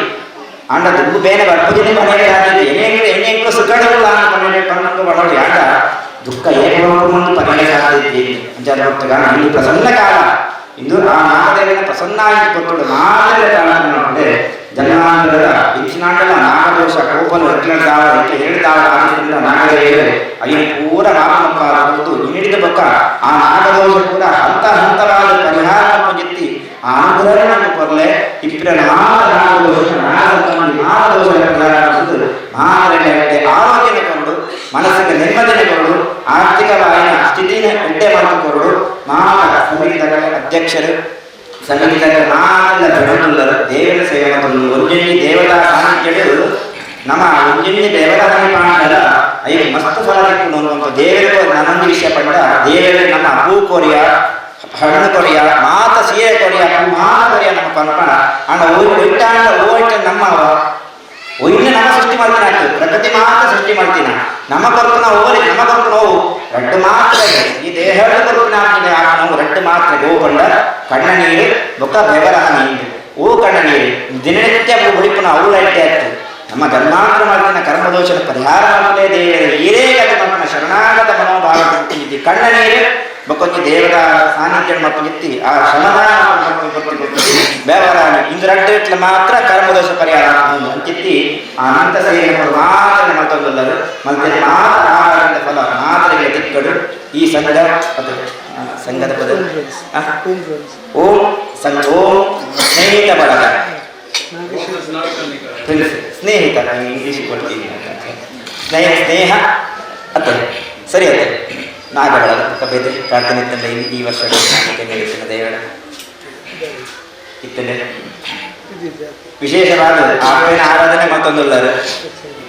Speaker 2: ಆಂಡ ದುಡ್ಡು ಬೇರೆ ಬರ್ಪುದಿನ ಮನೆಗೆ ಹಾಕಿದ್ವಿ ಎಣ್ಣೆಂಗಳು ಸುಗಡಗಳು ಮನೆಗೆ ಕಣ್ಣು ಬಡವಳಿ ಆಂಡ ದುಃಖ ಏಕಮಂದು ಪನೆಗೆ ಹಾಕಿದ್ವಿ ಅಂಚಾರ ಇಲ್ಲಿ ಪ್ರಸನ್ನ ಕಾಲ ಇಂದು ಆ ನಾಗದೇವನ ಪ್ರಸನ್ನ ಆಗಿ ಕೊಟ್ಟು ಮಾತ್ರ ಕಾಲ ಜನ್ಮಾಂತರದ ಇಂಚಿನಾಂಡಲ ನಾಗದೋಷ ಕೋಪಲು ಎಕ್ಕಿಳಿದಾವ ಹೇಳಿದಾವ ಆದ್ದರಿಂದ ನಾಗದೇವರು ಅಯ್ಯನ ಪೂರ ಮಾಪನಪ್ಪ ಹೊರತು ಹಿಡಿದ ಬಕ್ಕ ಆ ನಾಗದೋಷ ಕೂಡ ಹಂತ ಹಂತವಾದ ಪರಿಹಾರ ಪುಂಜಿತ್ತಿ ಆ ಅನುಗ್ರಹವನ್ನು ಕೊರಲೆ ಇಪ್ಪರ ನಾಗದೋಷ ನಾಗದೋಷ ಆರೋಗ್ಯನ ಕೊಂಡು ಮನಸ್ಸಿಗೆ ನೆಮ್ಮದಿನ ಕೊರಡು ಆರ್ಥಿಕವಾದ ಸ್ಥಿತಿನ ಎಡ್ಡೆ ಮಾಡಿಕೊರಡು ಮಹಾರ ಸಮಿತಿಗಳ ಅಧ್ಯಕ್ಷರು ಸಮಿತಿಗಳ ನಾನೆಲ್ಲ ಬೆಳೆದುಳ್ಳರು ದೇವರ ಸೇವೆ ಒಂಜನಿ ದೇವತಾ ಸಾನ್ನಿಧ್ಯಗಳು ನಮ್ಮ ಒಂಜನಿ ದೇವರ ಹರಿಮಾಡಲ ಅಯ್ಯ ಮಸ್ತ್ ಫಲ ಅನ್ನುವಂಥ ದೇವರು ನನ್ನೊಂದು ವಿಷಯ ಪಂಡ ದೇವರು ನಮ್ಮ ಹೂ ಕೊರಿಯ ಹಣ್ಣು ಕೊರಿಯ ಮಾತ ಸೀರೆ ಕೊರಿಯ ಮಾತ ಕೊರಿಯ ನಮ್ಮ ಪಂಪಣ ಅಣ್ಣ ಒಟ್ಟಾಂಡ ಓಟ ನಮ್ಮ ಒಯ್ನ ನಮ್ಮ ಸೃಷ್ಟಿ ಮಾಡ್ತೀನಿ ಆಯ್ತು ಪ್ರಕೃತಿ ಮಾತ್ರ ಸೃಷ್ಟಿ ಮಾಡ್ತೀನ ನಮ್ಮ ಕೊರಕನ ಹೋಗಲಿ ನಮ್ಮ ಕೊರಕು ನೋವು ರಡ್ಡು ಮಾತ್ರ ಈ ದೇಹದ ಕೊರಕಿನ ಆಗ್ತದೆ ಆ ನಾವು ರಡ್ಡು ಮಾತ್ರ ಗೋವು ಕೊಂಡ ಕಣ್ಣ ನೀರು ಬೊಕ್ಕ ಬೆವರಹ ನೀರು ಓ ಕಣ್ಣ ನೀರು ದಿನನಿತ್ಯ ಬಳಿಪುನ ಅವಳು ಅಡ್ಡೆ ಆಗ್ತದೆ ನಮ್ಮ ಜನ್ಮಾಂತರ ಮಾಡ್ತಿನ ಕರ್ಮದೋಷನ ಪರಿಹಾರ ಮಾಡಲೇ ದೇವರು ಈರೇ ಗತ ಮಕ್ಕಳ ಶರಣಾಗತ ಮನೋಭಾವ ಕಣ್ಣ ನೀರು ಬೊಕ್ಕೊಂದು ದೇವರ ಸಾನ್ನಿಧ್ಯ ಮತ್ತು ಎತ್ತಿ ಆ ಸಮಾಧಾನ ಬೇವರಾಣಿ ಇಂದು ರಡ್ಡು ಇಟ್ಲ ಮಾತ್ರ ಕರ್ಮದೋಷ ಪರಿಹಾರ ಅಂತಿತ್ತಿ ಆ ಅನಂತ ಸೇವೆ ಮಾತ್ರ ಮತ್ತೊಂದಲ್ಲರು ಮತ್ತೆ ಮಾತ್ರ ಆಹಾರದಿಂದ ಫಲ ಮಾತ್ರೆಗಳ ದಿಕ್ಕಡು ಈ ಸಂಘ ಅದು ಸಂಘದ ಪದ ಓಂ ಸಂಘ ಓಂ ಸ್ನೇಹಿತ ಬಳಗ ಸ್ನೇಹಿತ ನಾನು ಇಂಗ್ಲೀಷ್ ಕೊಡ್ತೀನಿ ಸ್ನೇಹ ಅತ್ತೆ ಸರಿ ಅತ್ತೆ ನಾಗಬಳ ಕಬೇದೆ ಪ್ರಾರ್ಥನೆ ತಂಡ ಈ ವರ್ಷ ನೀಡುತ್ತಿನ ದೇವರ ಇತ್ತನೆ ವಿಶೇಷವಾದ ಆಮೇಲೆ ಆರಾಧನೆ ಮತ್ತೊಂದುಳ್ಳರು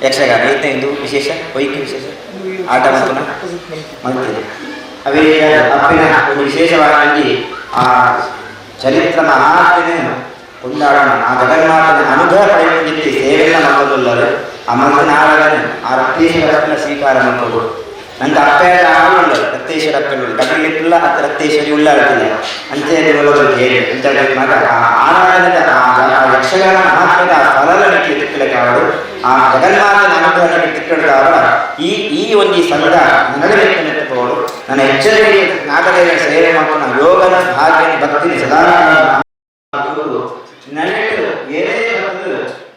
Speaker 2: ಯಕ್ಷಗಾನ ಇತ್ತ ಇಂದು ವಿಶೇಷ ವೈಕ್ಯ ವಿಶೇಷ ಆಟ ಮತ್ತು ಮಾಡ್ತಿದೆ ಅವೇ ಅಪ್ಪಿನ ಒಂದು ವಿಶೇಷವಾಗಿ ಆ ಚರಿತ್ರ ಮಹಾತ್ಮೆ ಕೊಂಡಾಡೋಣ ಆ ಜಗನ್ಮಾತನ ಅನುಗ್ರಹ ಪಡೆಯುತ್ತಿದ್ದು ಸೇವೆಲ್ಲ ಮತ್ತೊಂದುಳ್ಳರು ಆ ಮಂತ್ರನ ಆರಾಧನೆ ಆ ರಕ್ತೇಶ್ವರ ಸ್ವೀಕಾರ ಮಾಡ್ಬೋದು ನಂಗೆ ಅಪ್ಪೆಲ್ಲ ಆಳುಳ್ಳರು ರಕ್ತೇಶ್ವರ ಅಪ್ಪೆಲ್ಲ ಕಟ್ಟಿಲ್ಲ ಅದು ರಕ್ತೇಶ್ವರಿ ಉಳ್ಳಾಡ್ತಿಲ್ಲ ಅಂತೇಳಿ ಹೇಳಿ ಅಂತ ಮಗ ಆ ಆರಾಧನೆ ಆ ಯಕ್ಷಗಾನ ಮಹಾತ್ಮದ ಫಲದ ನಿಟ್ಟಿಗೆ ತಿಕ್ಕಲಕ್ಕಾಗದು ಆ ಜಗನ್ಮಾತನ ಅನುಗ್ರಹ ತಿಕ್ಕಡ್ತಾವ ಈ ಒಂದು ಸಂಘ ನಡೆಯಲಿಕ್ಕೆ ನೆಟ್ಟುಕೊಂಡು ನನ್ನ ಎಚ್ಚರಿಕೆ ನಾಗದೇವರ ಸೇವೆ ಮಾಡೋಣ ಯೋಗನ ಭಾಗ್ಯನ ಭಕ್ತಿನ ಸದಾ ನನ್ನಟ್ಟು ಏನೇ ಬಂದು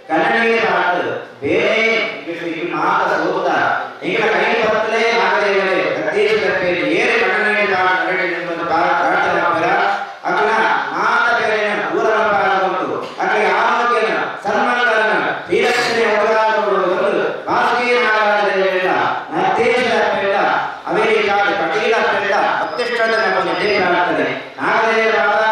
Speaker 2: ಕನ್ನಡಿಗೆ ಮಾತು ಬೇರೆ ಮಾತ ಸೋತ ಈಗ ಕೈ ಬರ್ತಲೇ ನಾಗದೇವರೇ ಪ್ರತ್ಯೇಕ ಏರು ಕನ್ನಡಿಗೆ ನಡೆ ಪ್ರಾರ್ಥನೆ ಮಾಡ್ತಾರ ಅಕ್ಕನ ಮಾತ ಬೇರೆ ಊರ ಬಂತು ಅಕ್ಕ ಯಾವನ ಸನ್ಮಾನ ಶ್ರೀರಕ್ಷಣೆ ಹೋರಾಟಗಳು ವಾಸುಕಿ ನಾಗದೇವರ ನತ್ತೇಶ ಅಮೆರಿಕ ಕಟೀಲ ಭಕ್ತಿಷ್ಠ ಪ್ರಾರ್ಥನೆ ನಾಗದೇವರ